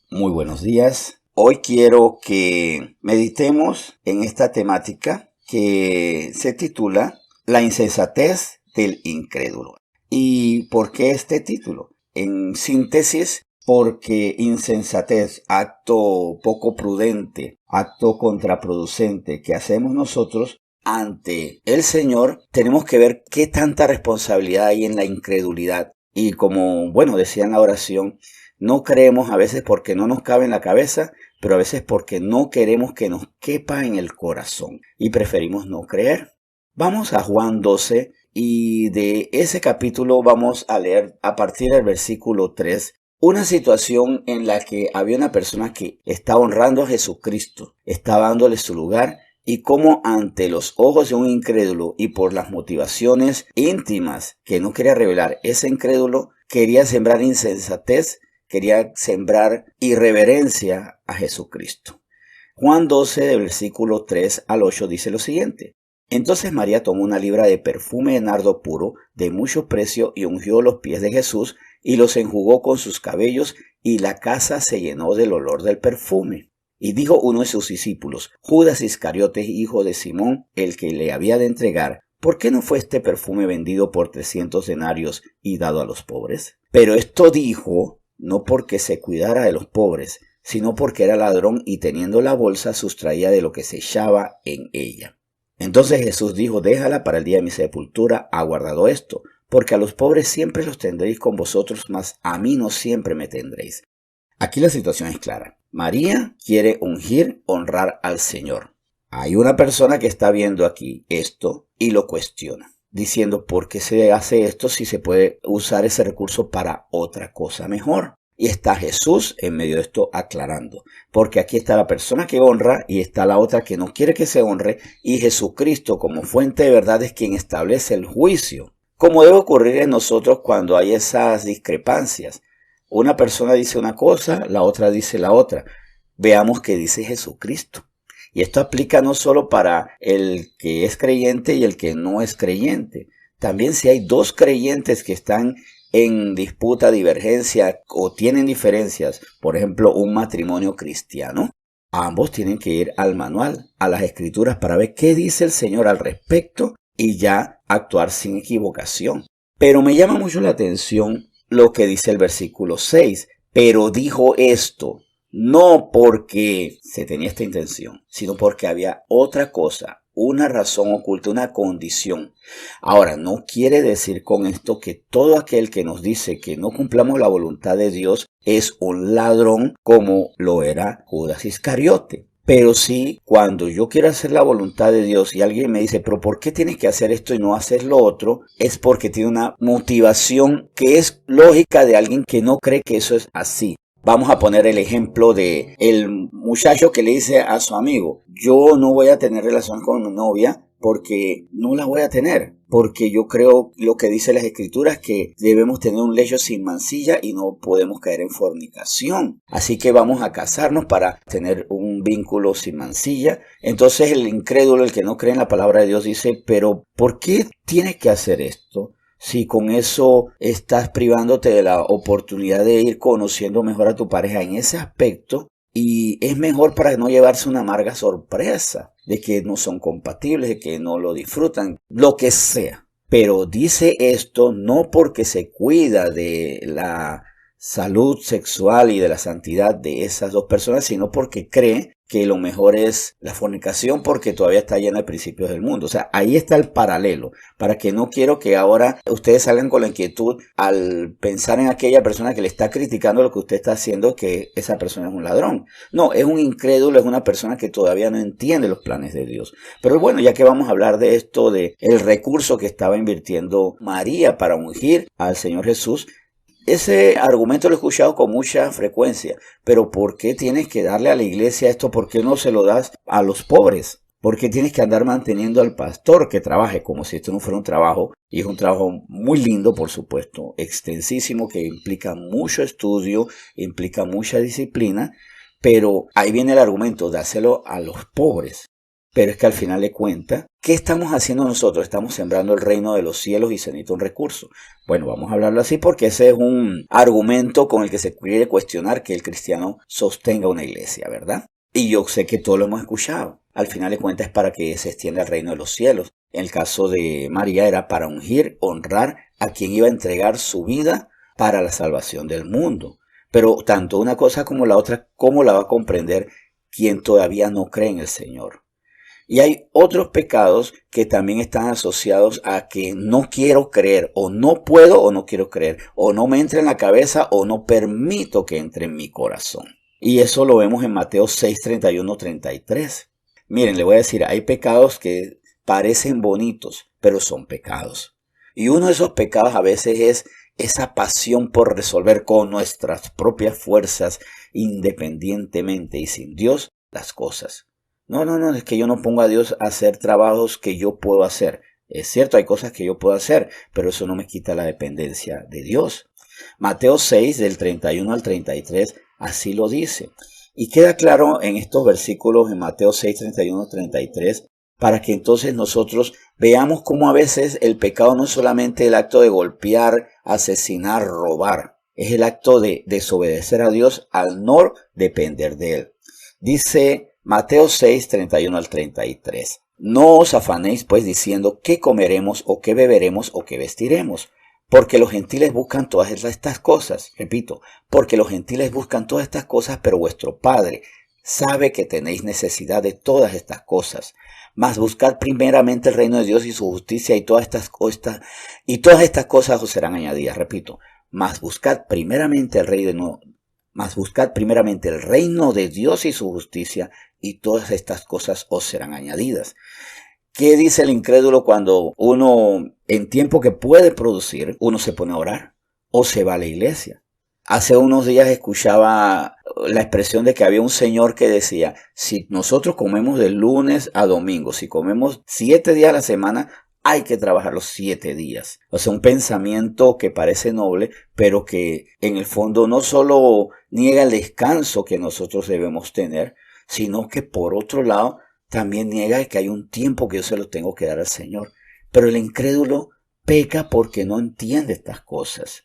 Muy buenos días. Hoy quiero que meditemos en esta temática que se titula La insensatez del incrédulo. ¿Y por qué este título? En síntesis, porque insensatez, acto poco prudente, acto contraproducente que hacemos nosotros ante el Señor, tenemos que ver qué tanta responsabilidad hay en la incredulidad. Y como, decía en la oración, no creemos a veces porque no nos cabe en la cabeza, pero a veces porque no queremos que nos quepa en el corazón y preferimos no creer. Vamos a Juan 12 y de ese capítulo vamos a leer a partir del versículo 3 una situación en la que había una persona que estaba honrando a Jesucristo, estaba dándole su lugar y cómo ante los ojos de un incrédulo y por las motivaciones íntimas que no quería revelar ese incrédulo, quería sembrar insensatez, quería sembrar irreverencia a Jesucristo. Juan 12, del versículo 3 al 8 dice lo siguiente. Entonces María tomó una libra de perfume de nardo puro, de mucho precio, y ungió los pies de Jesús, y los enjugó con sus cabellos, y la casa se llenó del olor del perfume. Y dijo uno de sus discípulos, Judas Iscariote, hijo de Simón, el que le había de entregar, ¿por qué no fue este perfume vendido por 300 denarios y dado a los pobres? Pero esto dijo no porque se cuidara de los pobres, sino porque era ladrón y teniendo la bolsa sustraía de lo que se echaba en ella. Entonces Jesús dijo, déjala, para el día de mi sepultura ha guardado esto, porque a los pobres siempre los tendréis con vosotros, mas a mí no siempre me tendréis. Aquí la situación es clara. María quiere ungir, honrar al Señor. Hay una persona que está viendo aquí esto y lo cuestiona, diciendo, ¿por qué se hace esto si se puede usar ese recurso para otra cosa mejor? Y está Jesús en medio de esto aclarando, porque aquí está la persona que honra y está la otra que no quiere que se honre, y Jesucristo como fuente de verdad es quien establece el juicio, como debe ocurrir en nosotros cuando hay esas discrepancias. Una persona dice una cosa, la otra dice la otra. Veamos qué dice Jesucristo. Y esto aplica no solo para el que es creyente y el que no es creyente. También si hay dos creyentes que están en disputa, divergencia o tienen diferencias, por ejemplo, un matrimonio cristiano, ambos tienen que ir al manual, a las escrituras para ver qué dice el Señor al respecto y ya actuar sin equivocación. Pero me llama mucho la atención lo que dice el versículo 6. Pero dijo esto, no porque se tenía esta intención, sino porque había otra cosa, una razón oculta, una condición. Ahora, no quiere decir con esto que todo aquel que nos dice que no cumplamos la voluntad de Dios es un ladrón como lo era Judas Iscariote. Pero sí, cuando yo quiero hacer la voluntad de Dios y alguien me dice, pero ¿por qué tienes que hacer esto y no hacer lo otro? Es porque tiene una motivación que es lógica de alguien que no cree que eso es así. Vamos a poner el ejemplo de el muchacho que le dice a su amigo, yo no voy a tener relación con mi novia porque no la voy a tener, porque yo creo lo que dice las escrituras que debemos tener un lecho sin mancilla y no podemos caer en fornicación. Así que vamos a casarnos para tener un vínculo sin mancilla. Entonces el incrédulo, el que no cree en la palabra de Dios dice, pero ¿por qué tienes que hacer esto? Si con eso estás privándote de la oportunidad de ir conociendo mejor a tu pareja en ese aspecto, y es mejor para no llevarse una amarga sorpresa de que no son compatibles, de que no lo disfrutan, lo que sea. Pero dice esto no porque se cuida de la salud sexual y de la santidad de esas dos personas, sino porque cree que lo mejor es la fornicación porque todavía está llena de principios del mundo. O sea, ahí está el paralelo, para que no quiero que ahora ustedes salgan con la inquietud al pensar en aquella persona que le está criticando lo que usted está haciendo, que esa persona es un ladrón. No, es un incrédulo, es una persona que todavía no entiende los planes de Dios. Pero bueno, ya que vamos a hablar de esto, de el recurso que estaba invirtiendo María para ungir al Señor Jesús, ese argumento lo he escuchado con mucha frecuencia, pero ¿por qué tienes que darle a la iglesia esto? ¿Por qué no se lo das a los pobres? ¿Por qué tienes que andar manteniendo al pastor que trabaje como si esto no fuera un trabajo? Y es un trabajo muy lindo, por supuesto, extensísimo, que implica mucho estudio, implica mucha disciplina, pero ahí viene el argumento, dáselo a los pobres. Pero es que al final de cuentas, ¿qué estamos haciendo nosotros? Estamos sembrando el reino de los cielos y se necesita un recurso. Bueno, vamos a hablarlo así porque ese es un argumento con el que se quiere cuestionar que el cristiano sostenga una iglesia, ¿verdad? Y yo sé que todos lo hemos escuchado. Al final de cuentas es para que se extienda el reino de los cielos. En el caso de María era para ungir, honrar a quien iba a entregar su vida para la salvación del mundo. Pero tanto una cosa como la otra, ¿cómo la va a comprender quien todavía no cree en el Señor? Y hay otros pecados que también están asociados a que no quiero creer, o no puedo o no quiero creer, o no me entra en la cabeza o no permito que entre en mi corazón. Y eso lo vemos en Mateo 6, 31, 33. Miren, le voy a decir, hay pecados que parecen bonitos, pero son pecados. Y uno de esos pecados a veces es esa pasión por resolver con nuestras propias fuerzas, independientemente y sin Dios, las cosas. No, es que yo no pongo a Dios a hacer trabajos que yo puedo hacer. Es cierto, hay cosas que yo puedo hacer, pero eso no me quita la dependencia de Dios. Mateo 6, del 31 al 33, así lo dice. Y queda claro en estos versículos en Mateo 6, 31, 33, para que entonces nosotros veamos cómo a veces el pecado no es solamente el acto de golpear, asesinar, robar. Es el acto de desobedecer a Dios al no depender de Él. Dice Mateo 6, 31 al 33. No os afanéis pues diciendo qué comeremos o qué beberemos o qué vestiremos, porque los gentiles buscan todas estas cosas. Repito, porque los gentiles buscan todas estas cosas, pero vuestro Padre sabe que tenéis necesidad de todas estas cosas. Mas buscad primeramente el reino de Dios y su justicia y todas estas cosas os serán añadidas. Repito, mas buscad primeramente el reino de Dios y su justicia, y todas estas cosas os serán añadidas. ¿Qué dice el incrédulo cuando uno, en tiempo que puede producir, uno se pone a orar o se va a la iglesia? Hace unos días escuchaba la expresión de que había un señor que decía, si nosotros comemos de lunes a domingo, si comemos 7 días a la semana, hay que trabajar los 7 días. O sea, un pensamiento que parece noble, pero que en el fondo no solo niega el descanso que nosotros debemos tener, sino que por otro lado también niega que hay un tiempo que yo se lo tengo que dar al Señor. Pero el incrédulo peca porque no entiende estas cosas.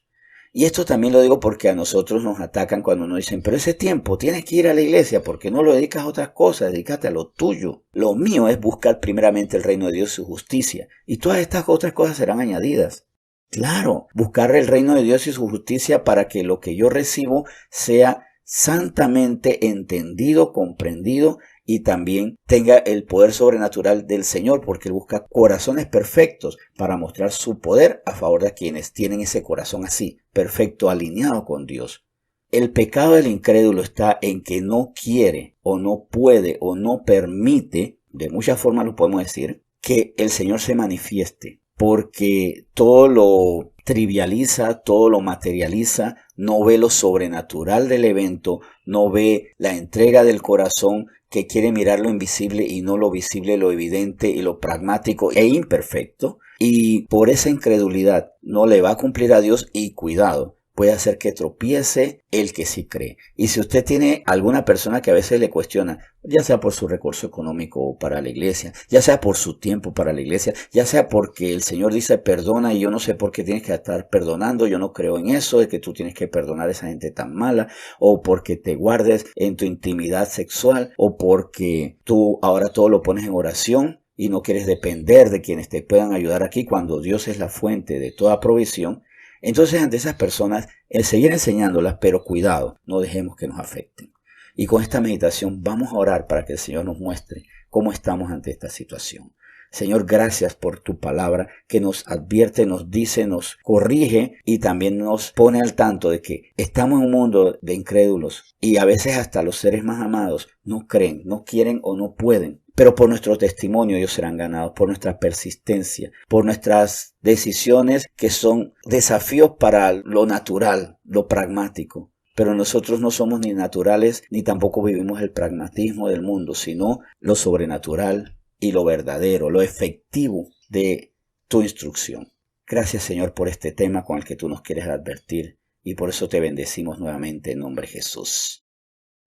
Y esto también lo digo porque a nosotros nos atacan cuando nos dicen, pero ese tiempo tienes que ir a la iglesia porque no lo dedicas a otras cosas, dedícate a lo tuyo. Lo mío es buscar primeramente el reino de Dios y su justicia, y todas estas otras cosas serán añadidas. Claro, buscar el reino de Dios y su justicia para que lo que yo recibo sea santamente entendido, comprendido y también tenga el poder sobrenatural del Señor, porque Él busca corazones perfectos para mostrar su poder a favor de quienes tienen ese corazón así, perfecto, alineado con Dios. El pecado del incrédulo está en que no quiere o no puede o no permite, de muchas formas lo podemos decir, que el Señor se manifieste, porque todo lo trivializa, todo lo materializa, no ve lo sobrenatural del evento, no ve la entrega del corazón que quiere mirar lo invisible y no lo visible, lo evidente y lo pragmático e imperfecto. Y por esa incredulidad no le va a cumplir a Dios y cuidado, puede hacer que tropiece el que sí cree. Y si usted tiene alguna persona que a veces le cuestiona, ya sea por su recurso económico para la iglesia, ya sea por su tiempo para la iglesia, ya sea porque el Señor dice perdona y yo no sé por qué tienes que estar perdonando, yo no creo en eso, de que tú tienes que perdonar a esa gente tan mala, o porque te guardes en tu intimidad sexual, o porque tú ahora todo lo pones en oración y no quieres depender de quienes te puedan ayudar aquí cuando Dios es la fuente de toda provisión. Entonces, ante esas personas, el seguir enseñándolas, pero cuidado, no dejemos que nos afecten. Y con esta meditación vamos a orar para que el Señor nos muestre cómo estamos ante esta situación. Señor, gracias por tu palabra que nos advierte, nos dice, nos corrige y también nos pone al tanto de que estamos en un mundo de incrédulos y a veces hasta los seres más amados no creen, no quieren o no pueden. Pero por nuestro testimonio ellos serán ganados, por nuestra persistencia, por nuestras decisiones que son desafíos para lo natural, lo pragmático. Pero nosotros no somos ni naturales ni tampoco vivimos el pragmatismo del mundo, sino lo sobrenatural y lo verdadero, lo efectivo de tu instrucción. Gracias, Señor, por este tema con el que tú nos quieres advertir y por eso te bendecimos nuevamente en nombre de Jesús.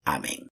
Amén.